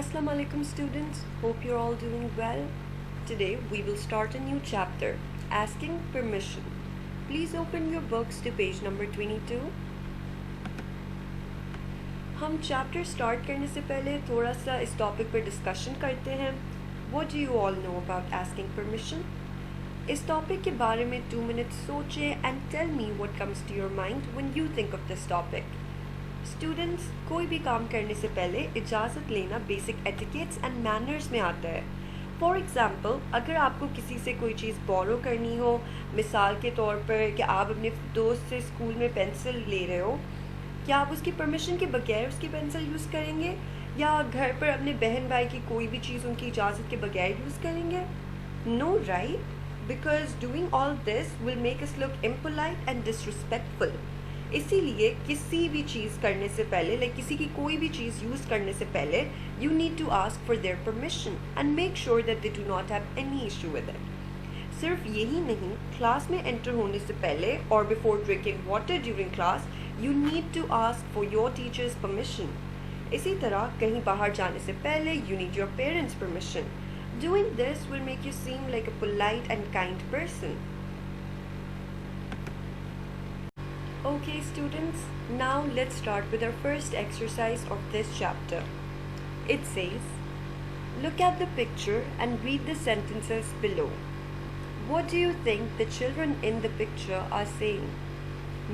Assalamu alaikum students, hope you're all doing well. Today we will start a new chapter, Asking Permission. Please open your books to page number 22. हम chapter start करने से पहले थोड़ा सा इस topic पर discussion करते हैं. What do you all know about asking permission? इस टॉपिक के बारे में 2 मिनट सोचें and tell me what comes to your mind when you think of this topic. Students, कोई भी काम करने से पहले इजाज़त लेना बेसिक एटिकेट्स एंड मैनर्स में आता है. फॉर एग्ज़ाम्पल, अगर आपको किसी से कोई चीज़ बोरो करनी हो, मिसाल के तौर पर कि आप अपने दोस्त से स्कूल में पेंसिल ले रहे हो, क्या आप उसकी परमिशन के बगैर उसकी पेंसिल यूज़ करेंगे या घर पर अपने बहन भाई की कोई भी चीज़ उनकी इजाज़त के बगैर यूज़ करेंगे? No, right? Because doing all this will make us look impolite and disrespectful. इसीलिए किसी भी चीज़ करने से पहले किसी की कोई भी चीज़ यूज़ करने से पहले you need to ask for their permission and make sure that they do not have any issue with it. सिर्फ यही नहीं, क्लास में एंटर होने से पहले और before drinking water during class you need to ask for your teachers permission. इसी तरह कहीं बाहर जाने से पहले you need your parents permission. Doing this will make you seem like a polite and kind person. Okay students, now let's start with our first exercise of this chapter. It says, look at the picture and read the sentences below. What do you think the children in the picture are saying?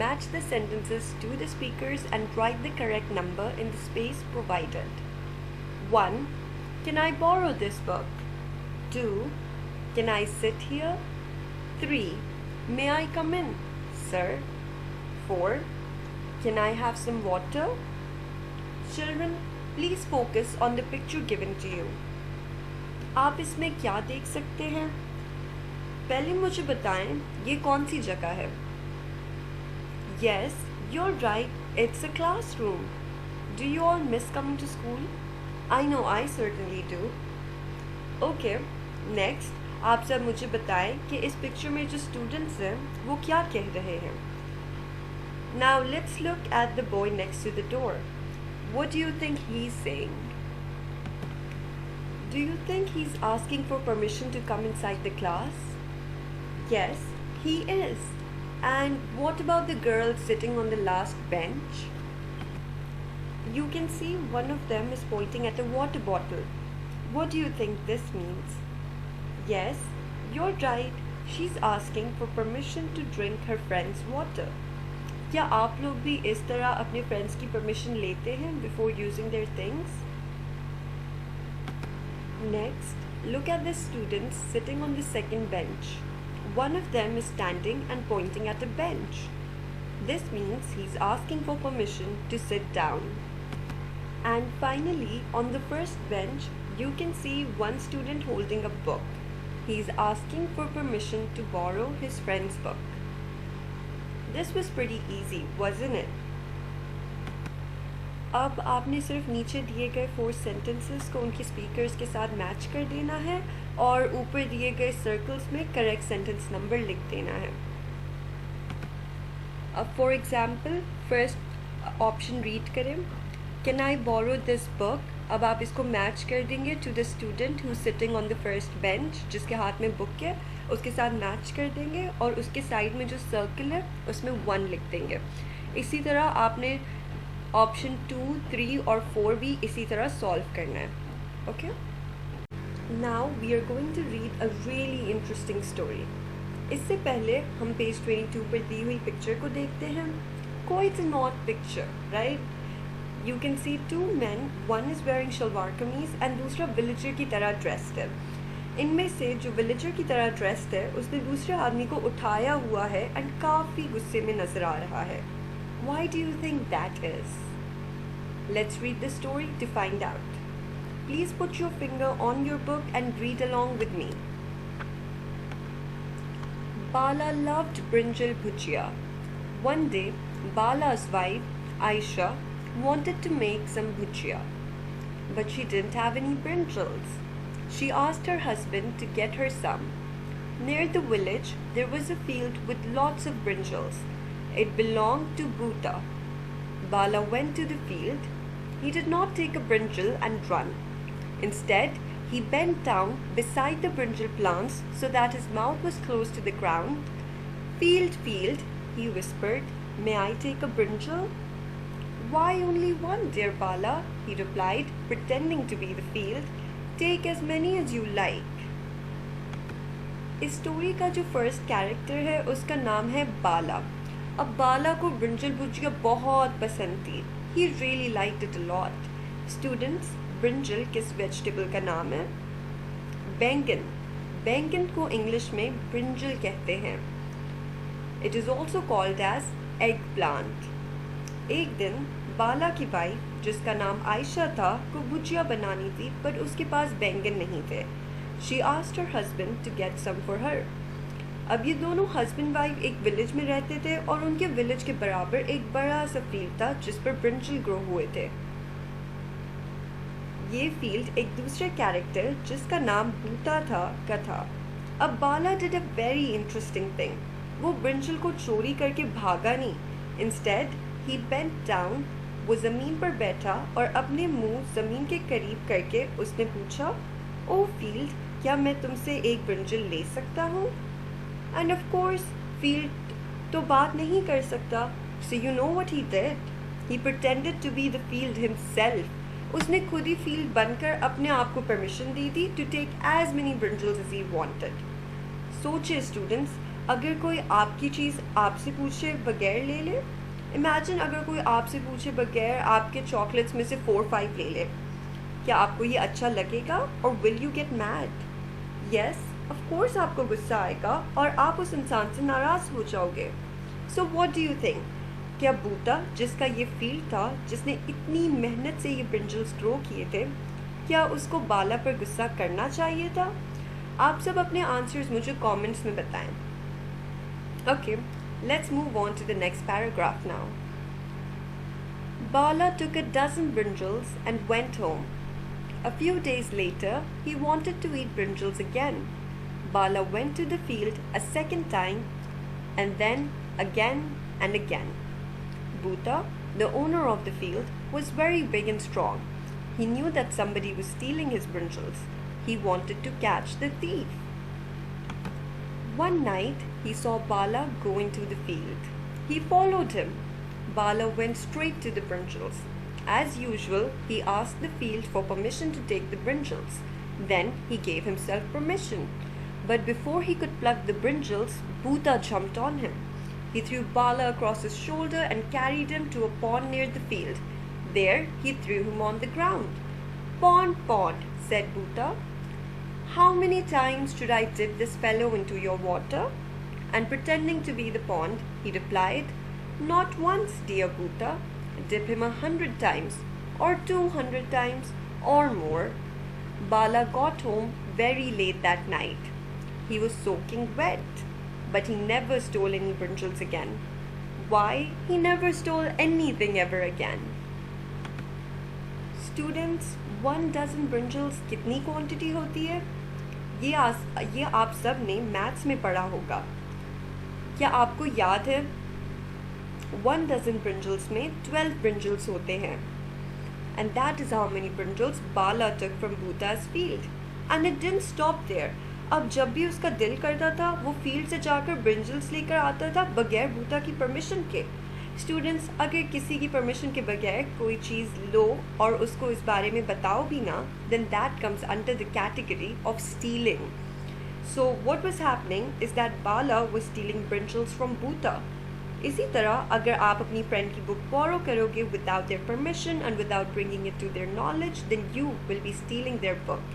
Match the sentences to the speakers and write the correct number in the space provided. 1. Can I borrow this book? 2. Can I sit here? 3. May I come in, sir? 4. Can I have some water? Children, please focus on the picture given to you. आप इसमें क्या देख सकते हैं? पहले मुझे बताएं, ये कौन सी जगह है? Yes, you're right, it's a classroom. Do you all miss coming to school? I know I certainly do. Okay, next, आप सब मुझे बताएं कि इस पिक्चर में जो स्टूडेंट्स हैं वो क्या कह रहे हैं. Now let's look at the boy next to the door. What do you think he's saying? Do you think he's asking for permission to come inside the class? Yes, he is. And what about the girl sitting on the last bench? You can see one of them is pointing at a water bottle. What do you think this means? Yes, you're right. She's asking for permission to drink her friend's water. क्या आप लोग भी इस तरह अपने friends की permission लेते हैं before using their things? Next, look at the students sitting on the second bench. One of them is standing and pointing at a bench. This means he's asking for permission to sit down. And finally, on the first bench, you can see one student holding a book. He's asking for permission to borrow his friend's book. This was pretty easy, wasn't it? अब आपने सिर्फ नीचे दिए गए 4 sentences को उनकी speakers के साथ मैच कर देना है और ऊपर दिए गए सर्कल्स में करेक्ट सेंटेंस नंबर लिख देना है. अब for example first option read करें, can I borrow this book. अब आप इसको मैच कर देंगे to the student who sitting on the first bench, जिसके हाथ में बुक है, उसके साथ मैच कर देंगे और उसके साइड में जो सर्कल है उसमें 1 लिख देंगे. इसी तरह आपने ऑप्शन 2, 3 और 4 भी इसी तरह सॉल्व करना है. Okay, now we are going to read a really interesting story. इससे पहले हम पेज 22 पर दी हुई पिक्चर को देखते हैं. Quite an odd picture, right? You can see 2 men, one is wearing shalwar kameez and दूसरा villager की तरह dressed है. इनमें से जो विलेजर की तरह ड्रेस्ड है उसने दूसरे आदमी को उठाया हुआ है एंड काफ़ी गुस्से में नज़र आ रहा है. Why do you think that is? Let's read the story to find out. Please put your finger on your book and read along with me. Bala loved brinjal bhujia. One day, Bala's wife, Aisha, wanted to make some bhujia, but she didn't have any brinjals. She asked her husband to get her some. Near the village, there was a field with lots of brinjals. It belonged to Bhuta. Bala went to the field. He did not take a brinjal and run. Instead, he bent down beside the brinjal plants so that his mouth was close to the ground. Field, field, he whispered, may I take a brinjal? Why only one, dear Bala? He replied, pretending to be the field. Take as many as you like. इस story का जो first character है उसका नाम है बाला. अब बाला को brinjal भुजिया बहुत पसंद थी. He really liked it a lot. Students, brinjal किस वेजिटेबल का नाम है? बैंगन. बैंगन को इंग्लिश में ब्रिंजल कहते हैं. It is also called as egg plant. एक दिन बाला की वाइफ, जिसका नाम आयशा था, को भुजिया बनानी थी पर उसके पास बैंगन नहीं थे. She asked her husband to get some for her. अब ये दोनों हस्बैंड वाइफ एक विलेज में रहते थे और उनके विलेज के बराबर एक बड़ा सा फील्ड था जिस पर ब्रिंजल ग्रो हुए थे. ये फील्ड एक दूसरे कैरेक्टर जिसका नाम बूता था का था. अब Bala did a very interesting thing. वो ब्रिंजल को चोरी करके भागा नहीं. Instead he bent down. वो ज़मीन पर बैठा और अपने मुंह ज़मीन के करीब करके उसने पूछा, ओ फील्ड, क्या मैं तुमसे एक ब्रिंजल ले सकता हूँ? एंड ऑफ कोर्स फील्ड तो बात नहीं कर सकता. So you know what he did? He pretended to be the field himself. उसने खुद ही फील्ड बनकर अपने आप को परमिशन दी थी to take as many brinjals as he wanted. सोचिए स्टूडेंट्स, अगर कोई आपकी चीज़ आपसे पूछे बगैर ले ले. इमेजिन अगर कोई आपसे पूछे बगैर आपके चॉकलेट्स में से 4-5 ले ले. क्या आपको ये अच्छा लगेगा और will you get mad? Yes, of course आपको गुस्सा आएगा और आप उस इंसान से नाराज़ हो जाओगे. So what do you think? क्या बूटा, जिसका ये फील्ड था, जिसने इतनी मेहनत से ये ब्रिंजल्स ग्रो किए थे, क्या उसको बाला पर गुस्सा करना चाहिए था? आप सब अपने आंसर्स मुझे कमेंट्स में बताएं. Okay, let's move on to the next paragraph now. Bala took a dozen brinjals and went home. A few days later, he wanted to eat brinjals again. Bala went to the field a second time, and then again and again. Bhuta, the owner of the field, was very big and strong. He knew that somebody was stealing his brinjals. He wanted to catch the thief. One night, he saw Bala going to the field. He followed him. Bala went straight to the brinjals. As usual, he asked the field for permission to take the brinjals. Then he gave himself permission. But before he could pluck the brinjals, Bhuta jumped on him. He threw Bala across his shoulder and carried him to a pond near the field. There, he threw him on the ground. Pond, pond, said Bhuta. How many times should I dip this fellow into your water? And pretending to be the pond, he replied, not once, dear Bhuta. Dip him 100 times, or 200 times, or more. Bala got home very late that night. He was soaking wet, but he never stole any brinjals again. Why? He never stole anything ever again. Students, 1 dozen brinjals कितनी quantity होती है? ये आप सब ने maths में पढ़ा होगा. क्या आपको याद है? 1 dozen brinjals में 12 brinjals होते हैं. And that is how many brinjals Bala took from Bhuta's field. And it didn't stop there. अब जब भी उसका दिल करता था वो फील्ड से जाकर ब्रिंजल्स लेकर आता था बगैर बूटा की परमिशन के. स्टूडेंट्स, अगर किसी की परमिशन के बगैर कोई चीज़ लो और उसको इस बारे में बताओ भी ना, then that comes under the category of stealing. So what was happening is that Bala was stealing brinjals from Bhuta. इसी तरह अगर आप अपनी फ्रेंड की बुक बोरो करोगे without their permission and without bringing it to their knowledge, then you will be stealing their book.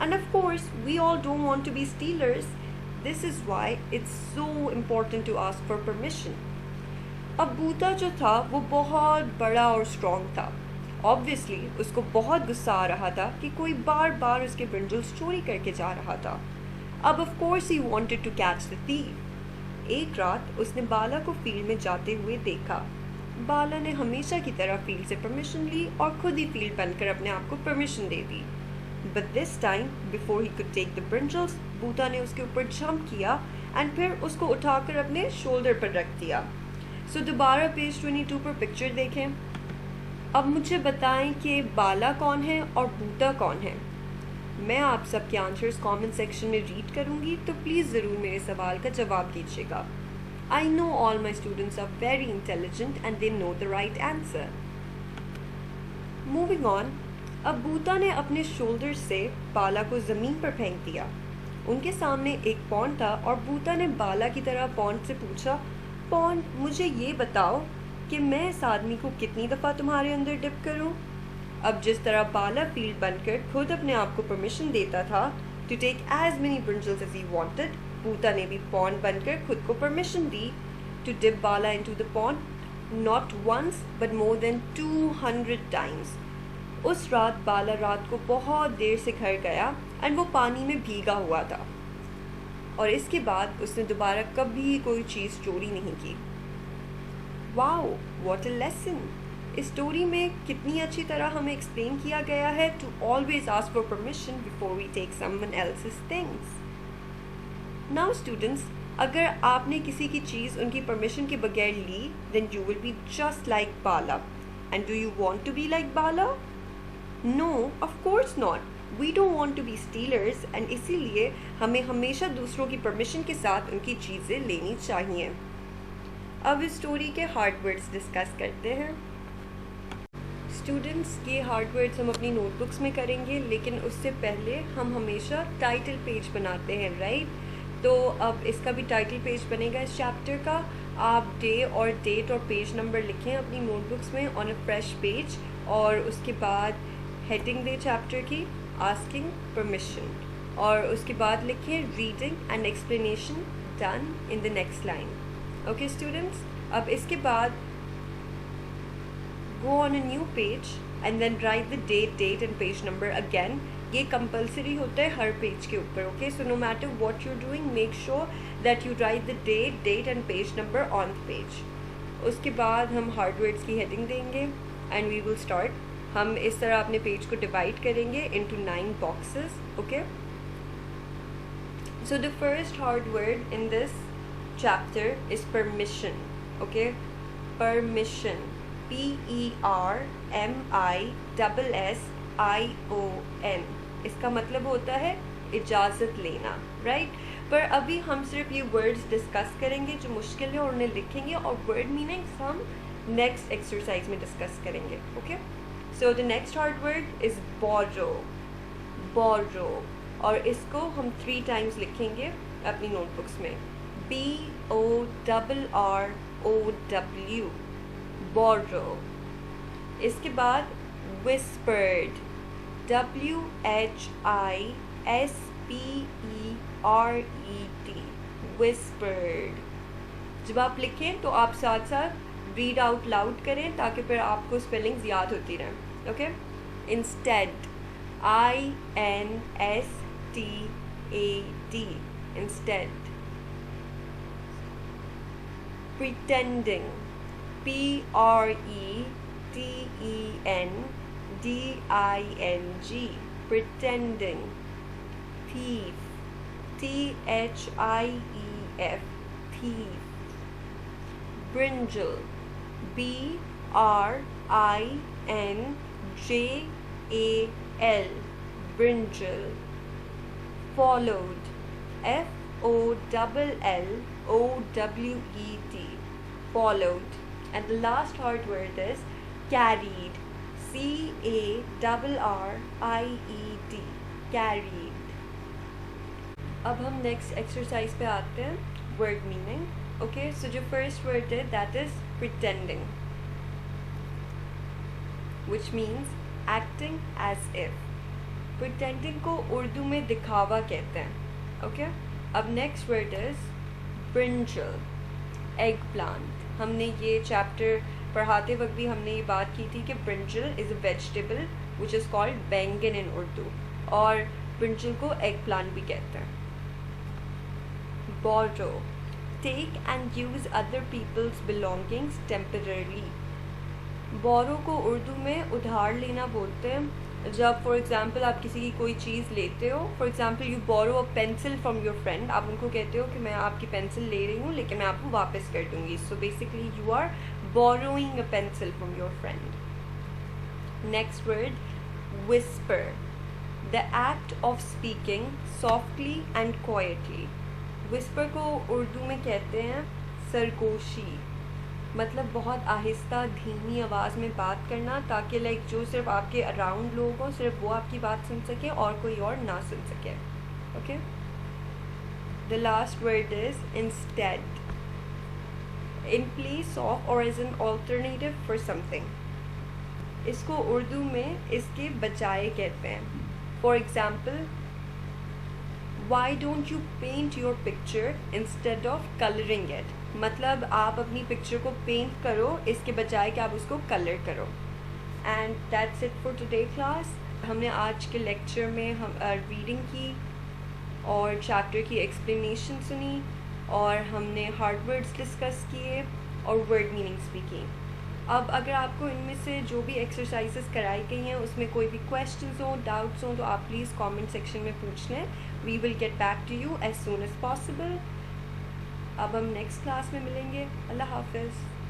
And of course, we all don't want to be stealers. This is why it's so important to ask for permission. अब बूता जो था वो बहुत बड़ा और strong था. Obviously, उसको बहुत गुस्सा आ रहा था कि कोई बार बार उसके ब्रिंजल्स चोरी करके जा रहा था. अब of course he wanted to catch the thief. एक रात उसने बाला को फील्ड में जाते हुए देखा. बाला ने हमेशा की तरह फील्ड से परमिशन ली और खुद ही फील्ड बनकर अपने आप को परमिशन दे दी. But this time before he could take the brinjals, Buta ने उसके ऊपर जंप किया एंड फिर उसको उठाकर अपने शोल्डर पर रख दिया. सो दोबारा पेज 22 पर पिक्चर देखें. अब मुझे बताएं कि बाला कौन है और बूता कौन है. मैं आप सबके आंसर्स कमेंट सेक्शन में रीड करूँगी, तो प्लीज़ ज़रूर मेरे सवाल का जवाब दीजिएगा। I know all my students are very intelligent and they know the right answer. Moving on, अब बूता ने अपने शोल्डर से बाला को ज़मीन पर फेंक दिया। उनके सामने एक पॉन्ड था और बूता ने बाला की तरह पॉन्ड से पूछा, पॉन्ड, मुझे ये बताओ कि मैं इस आदमी को कितनी दफ़ा तुम्हारे अंदर डिप करूं? अब जिस तरह बाला फील्ड बनकर खुद अपने आप को परमिशन देता था to take as many brinjals as he wanted, Buta ने भी पॉन्ड बनकर खुद को परमिशन दी to dip Bala into the pond, not once but more than 200 times. उस रात बाला रात को बहुत देर से घर गया एंड वो पानी में भीगा हुआ था, और इसके बाद उसने दोबारा कभी कोई चीज़ चोरी नहीं की। Wow, what a lesson! इस स्टोरी में कितनी अच्छी तरह हमें एक्सप्लेन किया गया है to always ask for permission before we take someone else's things. Now students, अगर आपने किसी की चीज़ उनकी परमिशन के बगैर ली, then you will be just like Bala. And do you want to be like Bala? No, of course not. We don't want to be stealers, and इसीलिए हमें हमेशा दूसरों की परमिशन के साथ उनकी चीज़ें लेनी चाहिए। अब इस स्टोरी के हार्ड वर्ड्स डिस्कस करते हैं। स्टूडेंट्स, ये हार्ड वर्ड्स हम अपनी नोटबुक्स में करेंगे, लेकिन उससे पहले हम हमेशा टाइटल पेज बनाते हैं, राइट? तो अब इसका भी टाइटल पेज बनेगा इस चैप्टर का। आप डे और डेट और पेज नंबर लिखें अपनी नोटबुक्स में ऑन अ फ्रेश पेज, और उसके बाद हेडिंग दे चैप्टर की आस्किंग परमिशन, और उसके बाद लिखें reading and explanation done in the next line. Okay students, अब इसके बाद go on a new page and then write the date and page number again. ये compulsory होता है हर पेज के ऊपर, okay? So no matter what you're doing, make sure that you write the date and page number on the page. उसके बाद हम hard words की heading देंगे and we will start. हम इस तरह अपने पेज को divide करेंगे into 9 boxes, okay? So the first hard word in this chapter is permission, okay? Permission. PERMISSION। इसका मतलब होता है इजाज़त लेना, राइट? पर अभी हम सिर्फ ये वर्ड्स डिस्कस करेंगे जो मुश्किल है और उन्हें लिखेंगे, और वर्ड मीनिंग्स हम नेक्स्ट एक्सरसाइज में डिस्कस करेंगे, okay? So the next hard word is borrow. Borrow, और इसको हम 3 टाइम्स लिखेंगे अपनी नोटबुक्स में। BORROW, borrow। इसके बाद whispered, WHISPERED, whispered। जब आप लिखें तो आप साथ साथ रीड आउट लाउड करें ताकि फिर आपको स्पेलिंग्स याद होती रहें, okay? Instead, INSTAD, instead. pretending, PRETENDING, pretending। thief, THIEF, thief। brinjal, BRINJAL, brinjal। followed, FOLLOWED, followed। And the last hard word is carried, CARRIED, carried। अब हम नेक्स्ट एक्सरसाइज पे आते हैं, वर्ड मीनिंग, ओके? सो जो first word है that is pretending, which means acting as if। pretending को उर्दू में दिखावा कहते हैं, ओके? अब next word is brinjal, egg plant. हमने ये चैप्टर पढ़ाते वक्त भी हमने ये बात की थी कि brinjal is a vegetable which is called बैंगन इन उर्दू, और ब्रिंजल को एग प्लांट भी कहते हैं। Borrow, take and use other people's belongings temporary. Borrow को उर्दू में उधार लेना बोलते हैं। जब फॉर एग्ज़ाम्पल आप किसी की कोई चीज़ लेते हो, for example you borrow a pencil from your friend, आप उनको कहते हो कि मैं आपकी पेंसिल ले रही हूँ लेकिन मैं आपको वापस कर दूँगी। So basically you are borrowing a pencil from your friend. Next word whisper, the act of speaking softly and quietly. Whisper को उर्दू में कहते हैं सरगोशी, मतलब बहुत आहिस्ता धीमी आवाज़ में बात करना, ताकि लाइक जो सिर्फ आपके अराउंड लोग हों सिर्फ वो आपकी बात सुन सके और कोई और ना सुन सके। Okay, the last word is instead, in place of or as an alternative for something. इसको उर्दू में इसके बजाय कहते हैं। For example, why don't you paint your picture instead of colouring it, मतलब आप अपनी पिक्चर को पेंट करो इसके बजाय कि आप उसको कलर करो। And that's it for today class. हमने आज के लेक्चर में हम रीडिंग की और चैप्टर की एक्सप्लेनेशन सुनी और हमने हार्ड वर्ड्स डिस्कस किए और वर्ड मीनिंग्स भी की। अब अगर आपको इनमें से जो भी एक्सरसाइजेस कराई गई हैं उसमें कोई भी क्वेश्चंस हो, डाउट्स हो, तो आप प्लीज़ कमेंट सेक्शन में पूछ लें। We will get back to you as soon as possible. अब हम नेक्स्ट क्लास में मिलेंगे। अल्लाह हाफिज़।